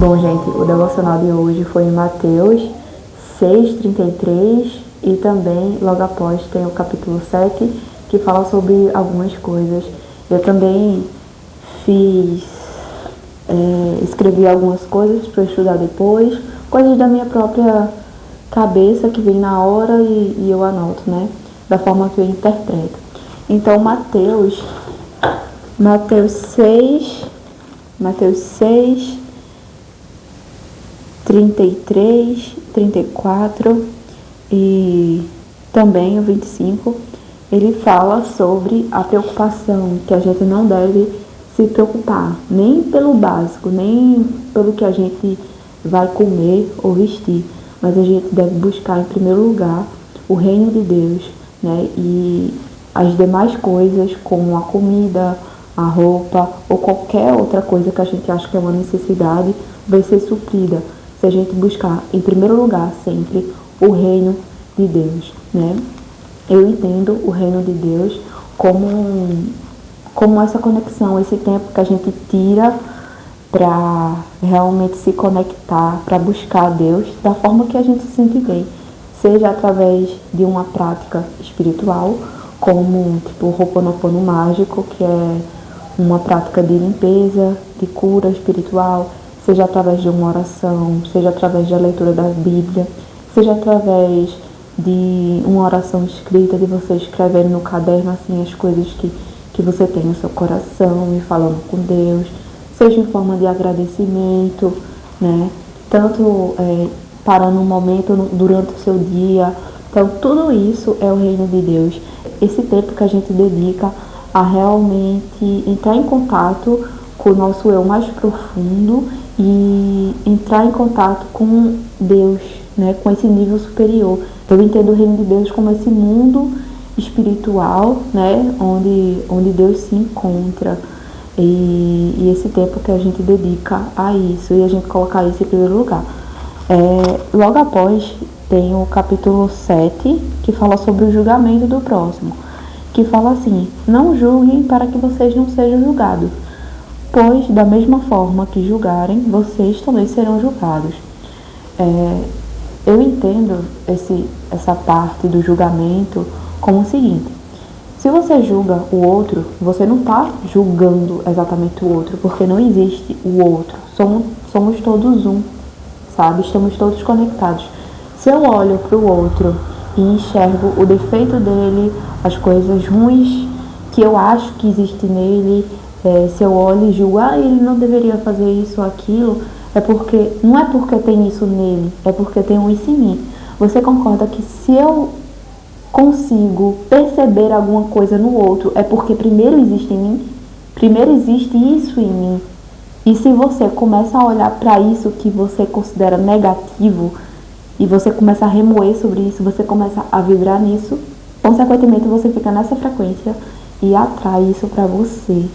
Bom, gente, o devocional de hoje foi em Mateus 6:33 e também logo após tem o capítulo 7 que fala sobre algumas coisas. Eu também escrevi algumas coisas para estudar depois, coisas da minha própria cabeça que vem na hora e eu anoto, né? Da forma que eu interpreto. Então, Mateus 6, 33, 34 e também o 25, ele fala sobre a preocupação, que a gente não deve se preocupar, nem pelo básico, nem pelo que a gente vai comer ou vestir, mas a gente deve buscar em primeiro lugar o reino de Deus, né? E as demais coisas, como a comida, a roupa ou qualquer outra coisa que a gente acha que é uma necessidade, vai ser suprida se a gente buscar em primeiro lugar sempre o reino de Deus, né? Eu entendo o reino de Deus como essa conexão, esse tempo que a gente tira para realmente se conectar, para buscar a Deus da forma que a gente se sente bem, seja através de uma prática espiritual, como tipo o Ho'oponopono mágico, que é uma prática de limpeza, de cura espiritual, seja através de uma oração, seja através da leitura da Bíblia, seja através de uma oração escrita, de você escrevendo no caderno assim as coisas que você tem no seu coração e falando com Deus, seja em forma de agradecimento, né? Tanto parando um momento durante o seu dia. Então, tudo isso é o reino de Deus. Esse tempo que a gente dedica a realmente entrar em contato com o nosso eu mais profundo e entrar em contato com Deus, né? Com esse nível superior. Eu entendo o reino de Deus como esse mundo espiritual, né? Onde Deus se encontra. E esse tempo que a gente dedica a isso e a gente colocar isso em primeiro lugar. Logo após tem o capítulo 7, que fala sobre o julgamento do próximo, que fala assim: não julguem para que vocês não sejam julgados, pois da mesma forma que julgarem, vocês também serão julgados. Eu entendo essa parte do julgamento como o seguinte: se você julga o outro, você não está julgando exatamente o outro, porque não existe o outro. Somos todos um, sabe? Estamos todos conectados. Se eu olho para o outro e enxergo o defeito dele, as coisas ruins que eu acho que existe nele, se eu olho e julgo, ele não deveria fazer isso ou aquilo, não é porque tem isso nele, é porque tem isso em mim. Você concorda que se eu consigo perceber alguma coisa no outro, é porque primeiro existe em mim? Primeiro existe isso em mim. E se você começa a olhar para isso que você considera negativo, e você começa a remoer sobre isso, você começa a vibrar nisso, consequentemente você fica nessa frequência e atrai isso para você.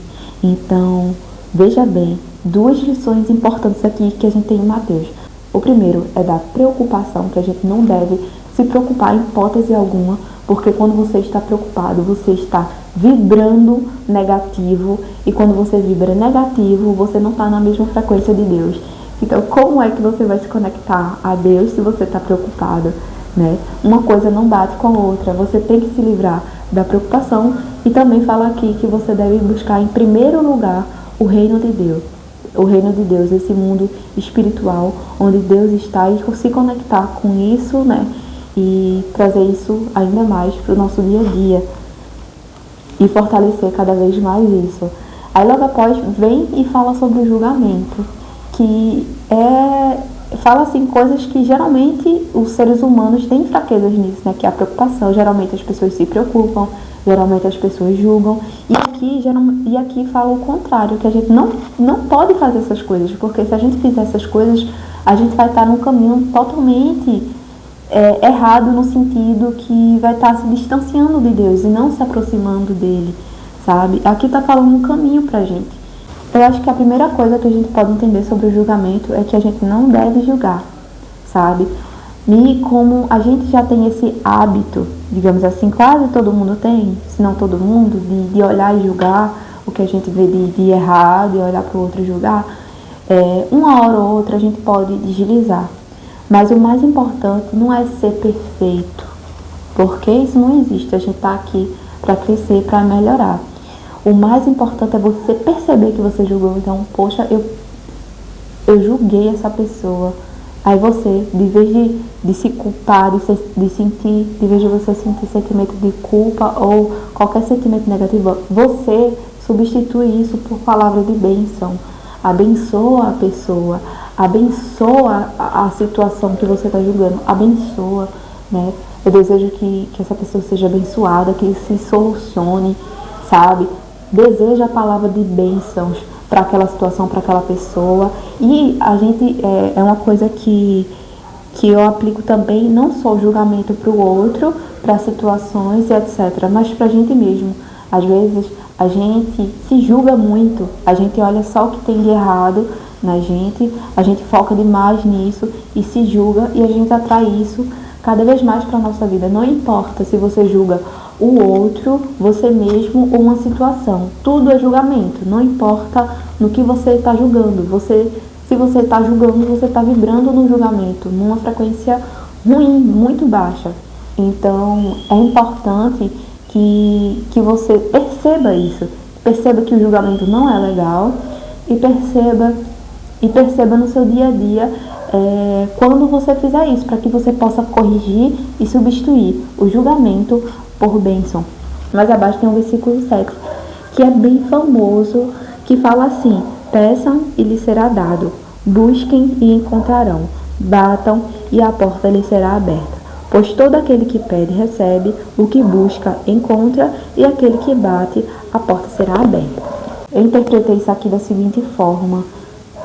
Então, veja bem, 2 lições importantes aqui que a gente tem em Mateus. O primeiro é da preocupação, que a gente não deve se preocupar em hipótese alguma, porque quando você está preocupado, você está vibrando negativo, e quando você vibra negativo, você não está na mesma frequência de Deus. Então, como é que você vai se conectar a Deus se você está preocupado, né? Uma coisa não bate com a outra, você tem que se livrar da preocupação, e também fala aqui que você deve buscar em primeiro lugar o reino de Deus. O reino de Deus, esse mundo espiritual, onde Deus está, e se conectar com isso, né? E trazer isso ainda mais para o nosso dia a dia e fortalecer cada vez mais isso. Aí logo após vem e fala sobre o julgamento, que fala assim coisas que geralmente os seres humanos têm fraquezas nisso, né? Que é a preocupação. Geralmente as pessoas se preocupam, geralmente as pessoas julgam, e aqui fala o contrário, que a gente não pode fazer essas coisas, porque se a gente fizer essas coisas, a gente vai estar num caminho totalmente errado, no sentido que vai estar se distanciando de Deus e não se aproximando dele, sabe? Aqui está falando um caminho pra gente. Eu acho que a primeira coisa que a gente pode entender sobre o julgamento é que a gente não deve julgar, sabe? E como a gente já tem esse hábito, digamos assim, quase todo mundo tem, se não todo mundo, de olhar e julgar o que a gente vê de errado, e olhar para o outro e julgar, Uma hora ou outra a gente pode deslizar. Mas o mais importante não é ser perfeito, porque isso não existe. A gente está aqui para crescer, para melhorar. O mais importante é você perceber que você julgou. Então, poxa, eu julguei essa pessoa. Aí você, de vez de se culpar, de sentir, de vez de você sentir sentimento de culpa ou qualquer sentimento negativo, você substitui isso por palavra de bênção. Abençoa a pessoa, abençoa a situação que você está julgando, abençoa, né? Eu desejo que essa pessoa seja abençoada, que se solucione, sabe? Deseja a palavra de bênçãos para aquela situação, para aquela pessoa. E a gente, é uma coisa que eu aplico também, não só o julgamento para o outro, para situações e etc., mas para a gente mesmo. Às vezes a gente se julga muito, a gente olha só o que tem de errado na gente, a gente foca demais nisso e se julga, e a gente atrai isso cada vez mais para a nossa vida. Não importa se você julga o outro, você mesmo ou uma situação. Tudo é julgamento. Não importa no que você está julgando. Se você está julgando, você está vibrando no julgamento, numa frequência ruim, muito baixa. Então, é importante que você perceba isso. Perceba que o julgamento não é legal e perceba no seu dia a dia quando você fizer isso, para que você possa corrigir e substituir o julgamento por bênção. Mais abaixo tem um versículo 7, que é bem famoso, que fala assim: peçam e lhes será dado, busquem e encontrarão, batam e a porta lhes será aberta. Pois todo aquele que pede recebe, o que busca encontra, e aquele que bate, a porta será aberta. Eu interpretei isso aqui da seguinte forma: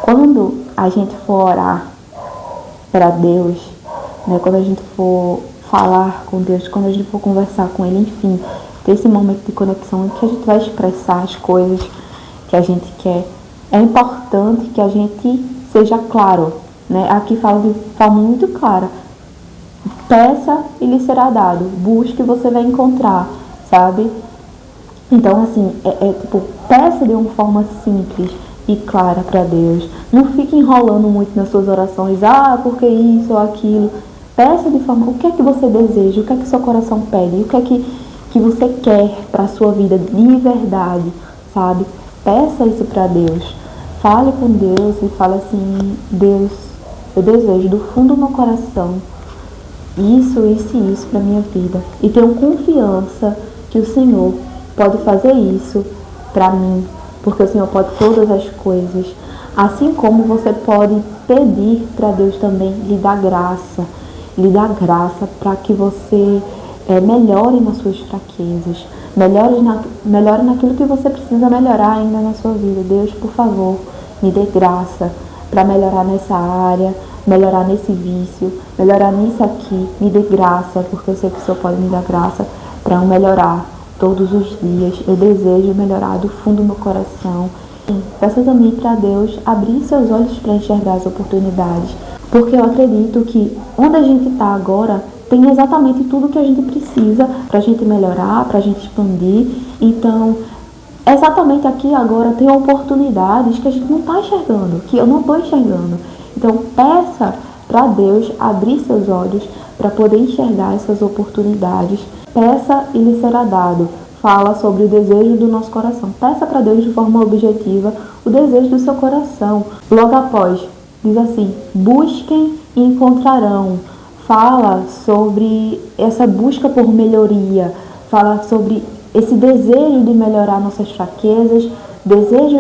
quando a gente for orar para Deus, né, quando a gente for falar com Deus, quando a gente for conversar com Ele, enfim, ter esse momento de conexão em que a gente vai expressar as coisas que a gente quer, é importante que a gente seja claro, né? Aqui fala de forma muito clara: peça e lhe será dado, busque e você vai encontrar, sabe? Então, assim, tipo, peça de uma forma simples e clara para Deus. Não fique enrolando muito nas suas orações, porque isso ou aquilo. Peça de forma, o que é que você deseja, o que é que seu coração pede, o que é que você quer para a sua vida de verdade, sabe? Peça isso para Deus. Fale com Deus e fale assim: Deus, eu desejo do fundo do meu coração isso e isso para minha vida. E tenho confiança que o Senhor pode fazer isso para mim, porque o Senhor pode todas as coisas. Assim como você pode pedir para Deus também lhe dar graça para que você melhore nas suas fraquezas, melhore naquilo que você precisa melhorar ainda na sua vida. Deus, por favor, me dê graça para melhorar nessa área, melhorar nesse vício, melhorar nisso aqui. Me dê graça, porque eu sei que o Senhor pode me dar graça para eu melhorar todos os dias. Eu desejo melhorar do fundo do meu coração. Peça também para Deus abrir seus olhos para enxergar as oportunidades, porque eu acredito que onde a gente está agora tem exatamente tudo que a gente precisa para a gente melhorar, para a gente expandir. Então, exatamente aqui agora tem oportunidades que a gente não está enxergando, que eu não estou enxergando. Então, peça para Deus abrir seus olhos para poder enxergar essas oportunidades. Peça e lhe será dado. Fala sobre o desejo do nosso coração. Peça para Deus de forma objetiva o desejo do seu coração. Logo após, diz assim: busquem e encontrarão. Fala sobre essa busca por melhoria. Fala sobre esse desejo de melhorar nossas fraquezas, desejo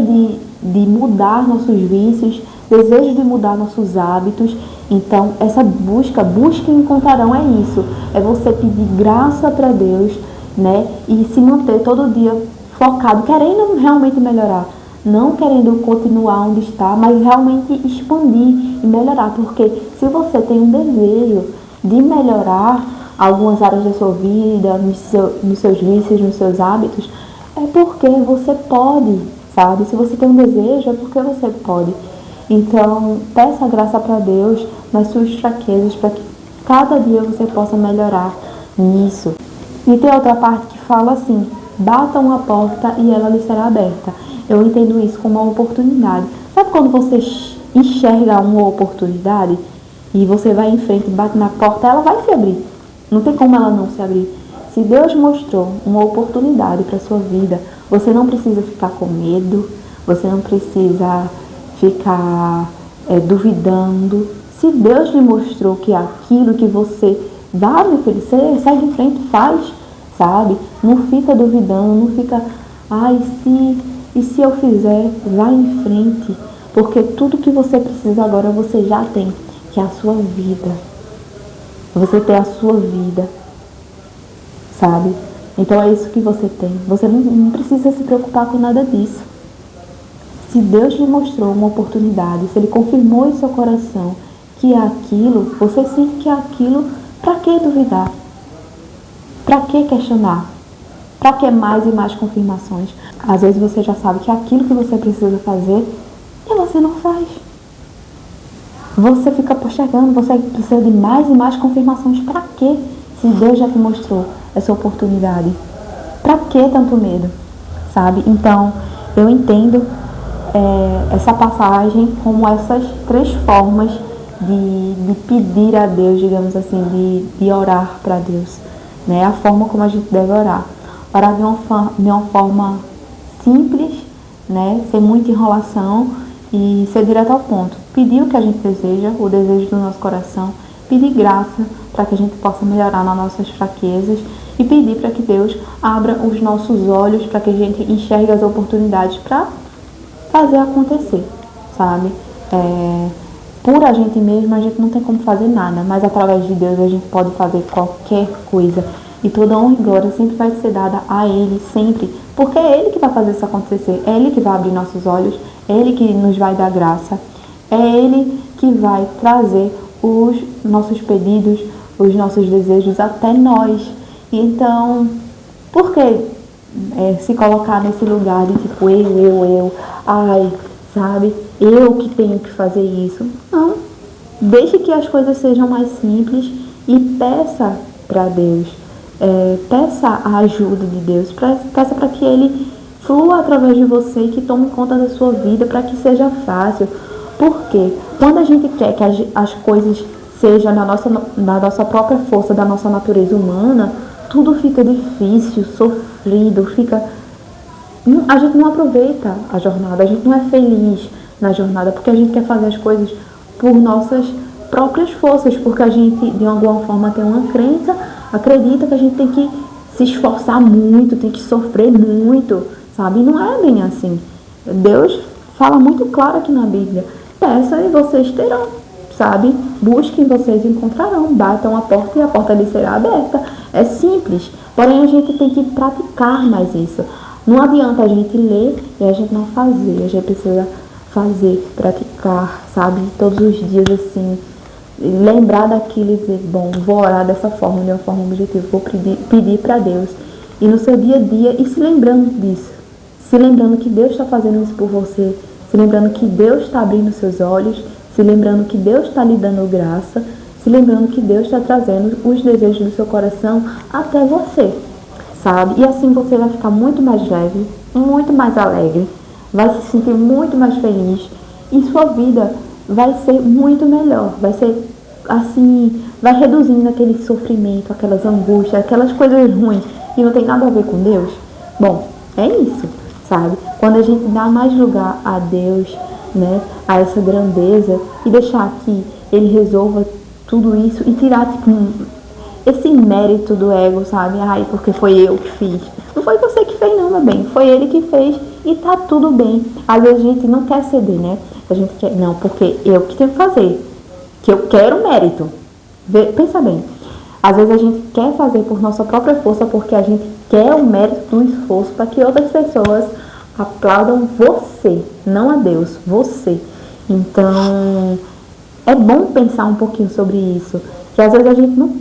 de mudar nossos vícios, desejo de mudar nossos hábitos. Então, essa busca e encontrarão, é isso. É você pedir graça para Deus, né? E se manter todo dia focado, querendo realmente melhorar. Não querendo continuar onde está, mas realmente expandir e melhorar. Porque se você tem um desejo de melhorar algumas áreas da sua vida, nos seus vícios, nos seus hábitos, é porque você pode, sabe? Se você tem um desejo, é porque você pode. Então, peça graça para Deus nas suas fraquezas, para que cada dia você possa melhorar nisso. E tem outra parte que fala assim: batam a porta e ela lhe será aberta. Eu entendo isso como uma oportunidade. Sabe quando você enxerga uma oportunidade e você vai em frente, bate na porta, ela vai se abrir. Não tem como ela não se abrir. Se Deus mostrou uma oportunidade para a sua vida, você não precisa ficar com medo, você não precisa ficar duvidando. Se Deus lhe mostrou que é aquilo que você vai, meu filho, você segue em frente, faz, sabe? Não fica duvidando, não fica, e se eu fizer, vai em frente. Porque tudo que você precisa agora você já tem, que é a sua vida. Você tem a sua vida, sabe? Então é isso que você tem. Você não precisa se preocupar com nada disso. Se Deus lhe mostrou uma oportunidade, se Ele confirmou em seu coração que é aquilo, você sente que é aquilo, para que duvidar? Para que questionar? Para que mais e mais confirmações? Às vezes você já sabe que é aquilo que você precisa fazer e você não faz. Você fica postergando, você precisa de mais e mais confirmações. Para quê? Se Deus já te mostrou essa oportunidade. Para que tanto medo? Sabe? Então, eu entendo essa passagem como essas 3 formas de pedir a Deus, digamos assim, de orar para Deus. Né? A forma como a gente deve orar. Orar de uma forma simples, né? Sem muita enrolação e ser direto ao ponto. Pedir o que a gente deseja, o desejo do nosso coração, pedir graça para que a gente possa melhorar nas nossas fraquezas e pedir para que Deus abra os nossos olhos para que a gente enxergue as oportunidades para fazer acontecer, sabe? Por a gente mesmo a gente não tem como fazer nada, mas através de Deus a gente pode fazer qualquer coisa. E toda honra e glória sempre vai ser dada a Ele, sempre. Porque é Ele que vai fazer isso acontecer. É Ele que vai abrir nossos olhos. É Ele que nos vai dar graça. É Ele que vai trazer os nossos pedidos, os nossos desejos até nós. E então, por que se colocar nesse lugar de tipo, sabe? Eu que tenho que fazer isso. Não. Deixe que as coisas sejam mais simples e peça para Deus. Peça a ajuda de Deus, peça para que Ele flua através de você e que tome conta da sua vida para que seja fácil. Porque quando a gente quer que as coisas sejam na nossa própria força, da nossa natureza humana, tudo fica difícil, sofrido, a gente não aproveita a jornada, a gente não é feliz na jornada, porque a gente quer fazer as coisas por nossas próprias forças, porque a gente de alguma forma tem uma crença, acredita que a gente tem que se esforçar muito, tem que sofrer muito, sabe? E não é bem assim. Deus fala muito claro aqui na Bíblia. Peça e vocês terão, sabe? Busquem, vocês encontrarão. Batam a porta e a porta lhe será aberta. É simples. Porém, a gente tem que praticar mais isso. Não adianta a gente ler e a gente não fazer. A gente precisa fazer, praticar, sabe? Todos os dias, assim. Lembrar daquilo e dizer, bom, vou orar dessa forma, de uma forma objetiva, vou pedir para Deus. E no seu dia a dia, e se lembrando disso, se lembrando que Deus está fazendo isso por você, se lembrando que Deus está abrindo seus olhos, se lembrando que Deus está lhe dando graça, se lembrando que Deus está trazendo os desejos do seu coração até você, sabe? E assim você vai ficar muito mais leve, muito mais alegre, vai se sentir muito mais feliz e sua vida vai ser muito melhor, vai ser assim, vai reduzindo aquele sofrimento, aquelas angústias, aquelas coisas ruins que não tem nada a ver com Deus. Bom, é isso, sabe? Quando a gente dá mais lugar a Deus, né, a essa grandeza e deixar que Ele resolva tudo isso e tirar, tipo, esse mérito do ego, sabe? Porque foi eu que fiz. Não foi você que fez não, meu bem, foi Ele que fez e tá tudo bem. Às vezes a gente não quer ceder, né? A gente quer, não, porque eu que tenho que fazer, que eu quero mérito. Pensa bem, às vezes a gente quer fazer por nossa própria força porque a gente quer o mérito do esforço para que outras pessoas aplaudam você, não a Deus, você. Então, é bom pensar um pouquinho sobre isso, que às vezes a gente não,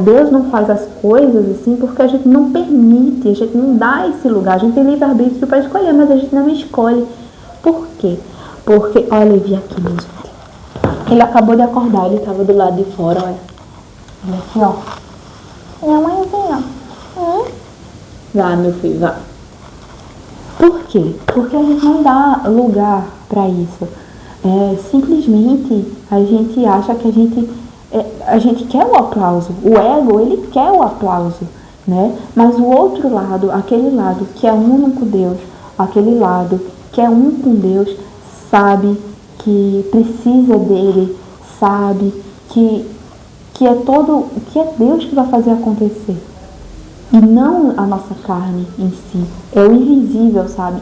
Deus não faz as coisas assim porque a gente não permite, a gente não dá esse lugar, a gente tem livre-arbítrio para escolher, mas a gente não escolhe. Por quê? Porque, olha, eu vi aqui, gente. Ele acabou de acordar, ele estava do lado de fora, olha. Olha aqui, ó. Minha mãezinha. Vá, meu filho, vá. Por quê? Porque a gente não dá lugar para isso. Simplesmente a gente acha que a gente quer o aplauso. O ego, ele quer o aplauso, né? Mas o outro lado, aquele lado que é uno com Deus, aquele lado que é um com Deus, sabe que precisa dele, sabe que é Deus que vai fazer acontecer. E não a nossa carne em si. É o invisível, sabe?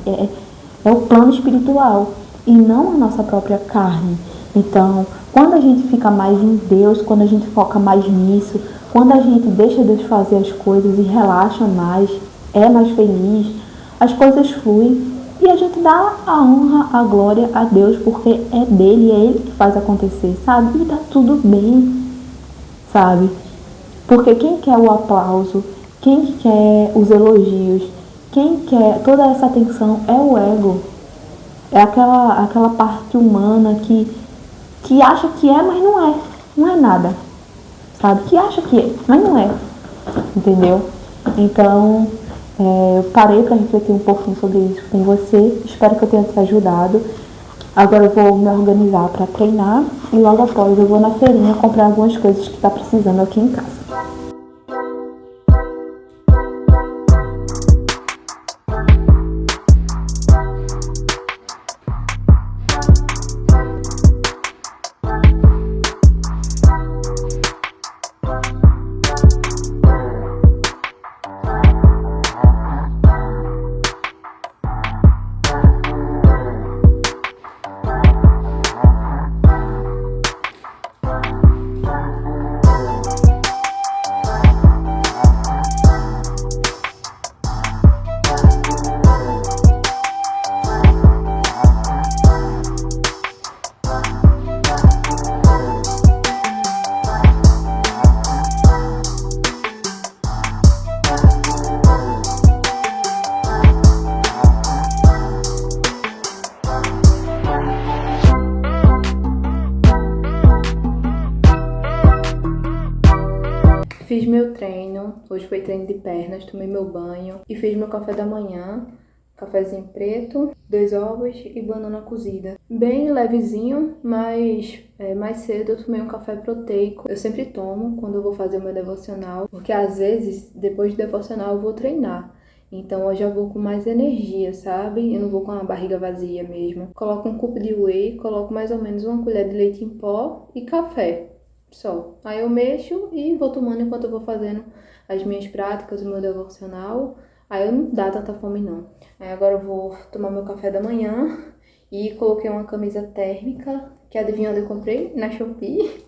É o plano espiritual e não a nossa própria carne. Então, quando a gente fica mais em Deus, quando a gente foca mais nisso, quando a gente deixa Deus fazer as coisas e relaxa mais, é mais feliz, as coisas fluem e a gente dá a honra, a glória a Deus, porque é dele, é ele que faz acontecer, sabe? E tá tudo bem, sabe? Porque quem quer o aplauso, quem quer os elogios, quem quer toda essa atenção é o ego. É aquela parte humana que acha que é, mas não é. Não é nada. Sabe? Que acha que é, mas não é. Entendeu? Então, eu parei para refletir um pouquinho sobre isso com você. Espero que eu tenha te ajudado. Agora eu vou me organizar para treinar e logo após eu vou na feirinha comprar algumas coisas que tá precisando aqui em casa. Fiz meu treino, hoje foi treino de pernas, tomei meu banho e fiz meu café da manhã, cafezinho preto, 2 ovos e banana cozida. Bem levezinho, mas mais cedo eu tomei um café proteico. Eu sempre tomo quando eu vou fazer o meu devocional, porque às vezes, depois do devocional, eu vou treinar. Então eu já vou com mais energia, sabe? Eu não vou com a barriga vazia mesmo. Coloco um cubo de whey, coloco mais ou menos uma colher de leite em pó e café. Só. Aí eu mexo e vou tomando enquanto eu vou fazendo as minhas práticas, o meu devocional. Aí eu não dá tanta fome não. Aí agora eu vou tomar meu café da manhã e coloquei uma camisa térmica, que adivinha onde eu comprei? Na Shopee.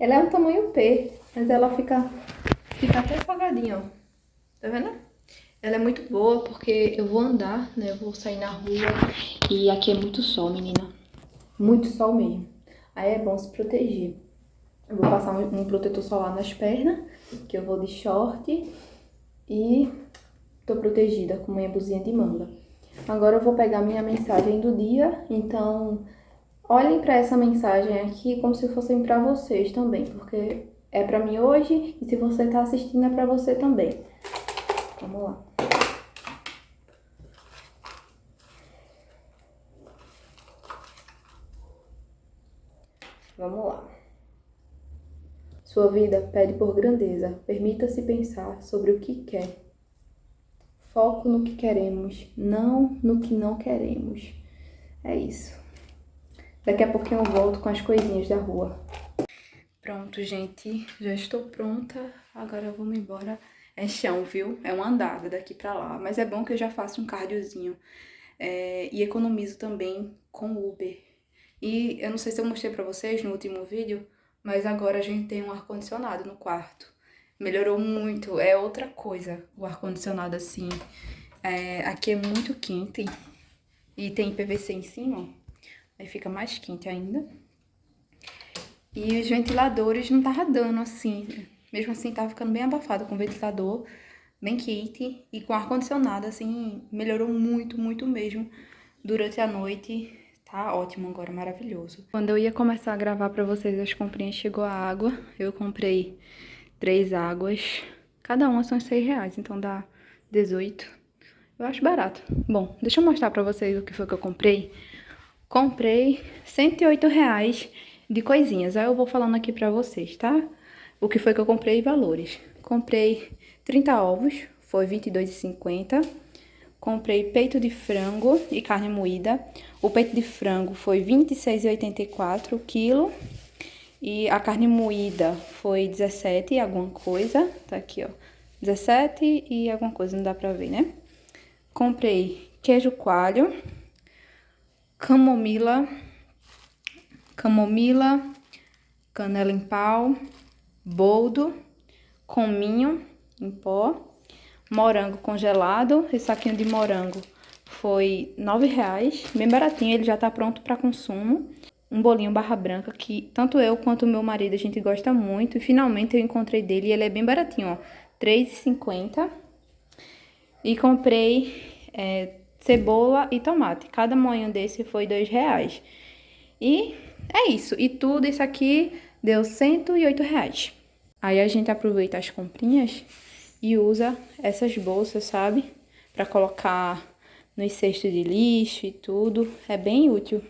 Ela é um tamanho P, mas ela fica até folgadinha, ó. Tá vendo? Ela é muito boa porque eu vou andar, né? Eu vou sair na rua e aqui é muito sol, menina. Muito sol mesmo. Aí é bom se proteger. Eu vou passar um protetor solar nas pernas, que eu vou de short e tô protegida com minha blusinha de manga. Agora eu vou pegar minha mensagem do dia, então olhem para essa mensagem aqui como se fossem para vocês também, porque é para mim hoje e se você tá assistindo é para você também. Vamos lá. Vamos lá. Sua vida pede por grandeza. Permita-se pensar sobre o que quer. Foco no que queremos, não no que não queremos. É isso. Daqui a pouquinho eu volto com as coisinhas da rua. Pronto, gente. Já estou pronta. Agora eu vou me embora. É chão, viu? É uma andada daqui pra lá. Mas é bom que eu já faço um cardiozinho. E economizo também com Uber. E eu não sei se eu mostrei pra vocês no último vídeo, mas agora a gente tem um ar-condicionado no quarto. Melhorou muito, é outra coisa o ar-condicionado assim. Aqui é muito quente e tem PVC em cima, aí fica mais quente ainda. E os ventiladores não tava dando assim, mesmo assim tava ficando bem abafado com o ventilador, bem quente. E com ar-condicionado assim, melhorou muito, muito mesmo durante a noite. Tá ótimo agora, maravilhoso. Quando eu ia começar a gravar pra vocês as comprinhas, chegou a água. Eu comprei 3 águas. Cada uma são R$6, então dá 18. Eu acho barato. Bom, deixa eu mostrar pra vocês o que foi que eu comprei. Comprei R$ 108 de coisinhas. Aí eu vou falando aqui pra vocês, tá? O que foi que eu comprei e valores. Comprei 30 ovos, foi R$ 22,50. Comprei peito de frango e carne moída. O peito de frango foi R$ 26,84 o quilo. E a carne moída foi 17 e alguma coisa. Tá aqui, ó. 17 e alguma coisa, não dá pra ver, né? Comprei queijo coalho, camomila, canela em pau, boldo, cominho em pó, morango congelado. Esse saquinho de morango foi R$ 9,00, bem baratinho, ele já tá pronto para consumo. Um bolinho barra branca que tanto eu quanto o meu marido a gente gosta muito. E finalmente eu encontrei dele e ele é bem baratinho, ó, R$ 3,50. E comprei cebola e tomate. Cada moinho desse foi R$ 2,00. E é isso. E tudo isso aqui deu R$ 108,00. Aí a gente aproveita as comprinhas e usa essas bolsas, sabe? Pra colocar nos cestos de lixo e tudo. É bem útil.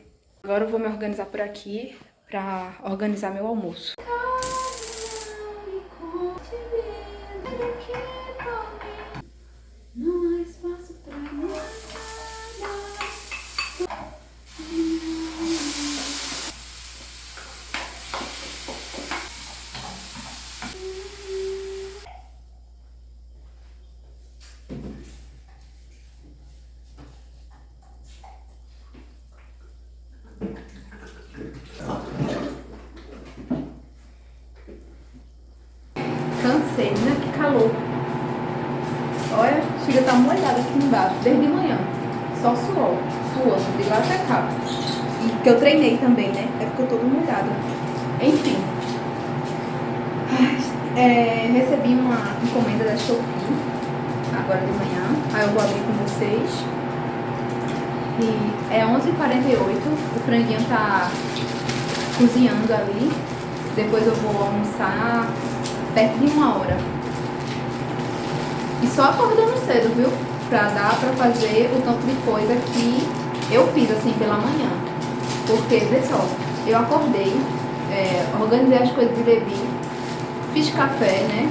Agora eu vou me organizar por aqui pra organizar meu almoço. Não há espaço pra nada. Cansei, né? Que calor. Olha, chega a estar molhada aqui embaixo, desde manhã. Só suor, suando, de lá até cá. E que eu treinei também, né? Aí ficou todo molhado. Enfim. Recebi uma encomenda da Shopee agora de manhã. Aí eu vou abrir com vocês. E é 11h48. O franguinho tá cozinhando ali. Depois eu vou almoçar perto de 1 hora. E só acordando cedo, viu? Pra dar pra fazer o tanto de coisa que eu fiz assim pela manhã. Porque, vê só, eu acordei, organizei as coisas de Levi, fiz café, né?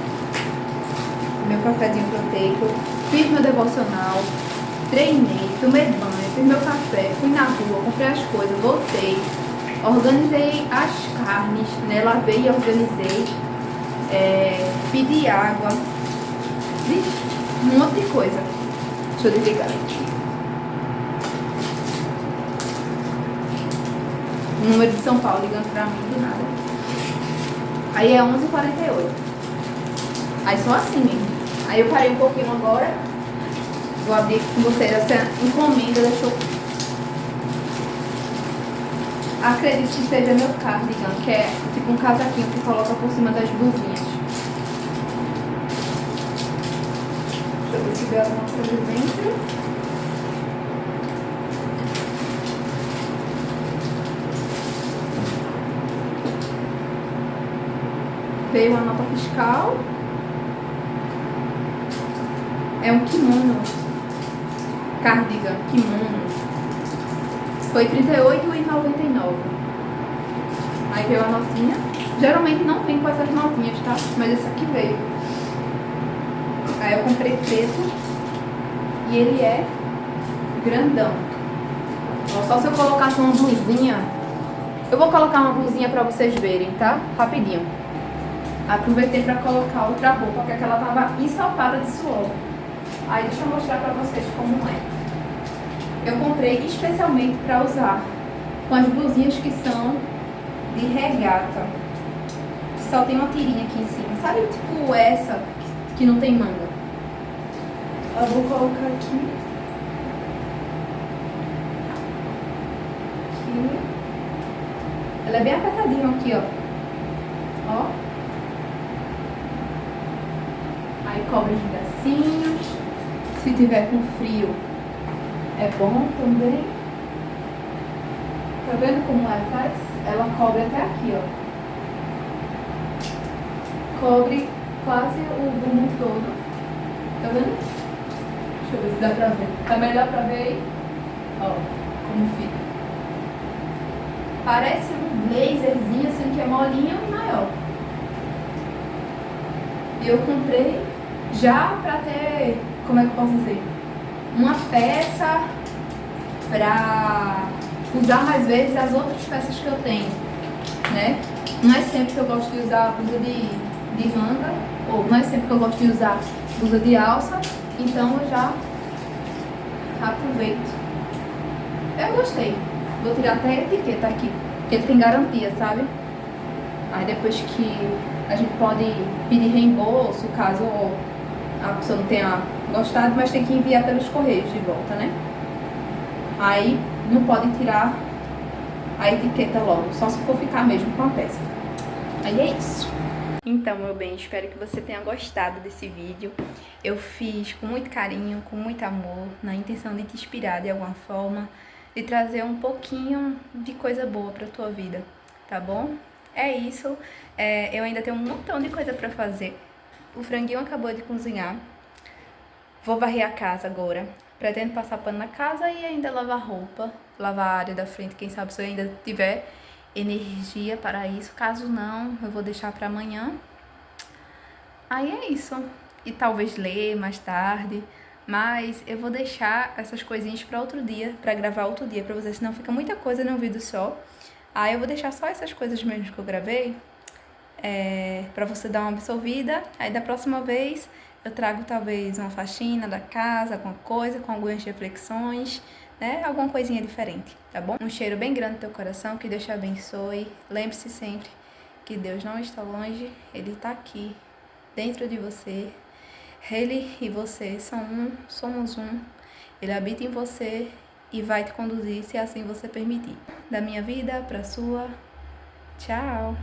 Meu cafezinho proteico, fiz meu devocional, treinei, tomei banho, fiz meu café, fui na rua, comprei as coisas, voltei, organizei as carnes, né? Lavei e organizei, pedi água, um monte de coisa. Deixa eu desligar aqui. O número de São Paulo ligando pra mim do nada. Aí é 11h48. Aí só assim mesmo. Aí eu parei um pouquinho agora. Vou abrir aqui com vocês essa encomenda da Shopee. Acredito que seja meu cardigan, que é tipo um casaquinho que coloca por cima das blusinhas. Deixa eu ver se veio alguma coisa dentro. Veio uma nota fiscal. É um kimono. Cardigan, kimono. Foi R$ 38,99. Aí veio a notinha. Geralmente não vem com essas notinhas, tá? Mas esse aqui veio. Aí eu comprei preto. E ele é grandão. Só se eu colocasse uma blusinha. Eu vou colocar uma blusinha pra vocês verem, tá? Rapidinho. Aproveitei pra colocar outra roupa, porque aquela tava ensopada de suor. Aí deixa eu mostrar pra vocês como é. Eu comprei especialmente pra usar com as blusinhas que são de regata. Que só tem uma tirinha aqui em cima. Sabe, tipo essa que não tem manga? Eu vou colocar aqui. Ela é bem apertadinha aqui, ó. Ó. Aí cobre os bracinhos. Se tiver com frio, é bom também. Tá vendo como ela faz? Ela cobre até aqui, ó. Cobre quase o bumbum todo. Tá vendo? Deixa eu ver se dá pra ver. Tá melhor pra ver aí? Ó, como fica. Parece um blazerzinho, assim, que é molinho e maior. E eu comprei já pra ter, como é que eu posso dizer? Uma peça pra usar mais vezes as outras peças que eu tenho, né? Não é sempre que eu gosto de usar blusa de manga, ou não é sempre que eu gosto de usar blusa de alça, então eu já aproveito. Eu gostei. Vou tirar até a etiqueta aqui, porque ele tem garantia, sabe? Aí depois que a gente pode pedir reembolso, caso a pessoa não tenha gostado, mas tem que enviar pelos correios de volta, né? Aí não pode tirar a etiqueta logo, só se for ficar mesmo com a peça. Aí é isso. Então, meu bem, espero que você tenha gostado desse vídeo. Eu fiz com muito carinho, com muito amor, na intenção de te inspirar de alguma forma, de trazer um pouquinho de coisa boa pra tua vida, tá bom? É isso. Eu ainda tenho um montão de coisa pra fazer. O franguinho acabou de cozinhar. Vou varrer a casa agora. Pretendo passar pano na casa e ainda lavar roupa, lavar a área da frente, quem sabe se eu ainda tiver energia para isso. Caso não, eu vou deixar para amanhã. Aí é isso. E talvez ler mais tarde, mas eu vou deixar essas coisinhas para outro dia, para gravar outro dia para vocês, senão fica muita coisa num vídeo só. Aí eu vou deixar só essas coisas mesmo que eu gravei, para você dar uma absorvida. Aí da próxima vez eu trago talvez uma faxina da casa, alguma coisa, com algumas reflexões, né? Alguma coisinha diferente, tá bom? Um cheiro bem grande no teu coração, que Deus te abençoe. Lembre-se sempre que Deus não está longe, Ele está aqui, dentro de você. Ele e você são um, somos um. Ele habita em você e vai te conduzir se assim você permitir. Da minha vida pra sua. Tchau!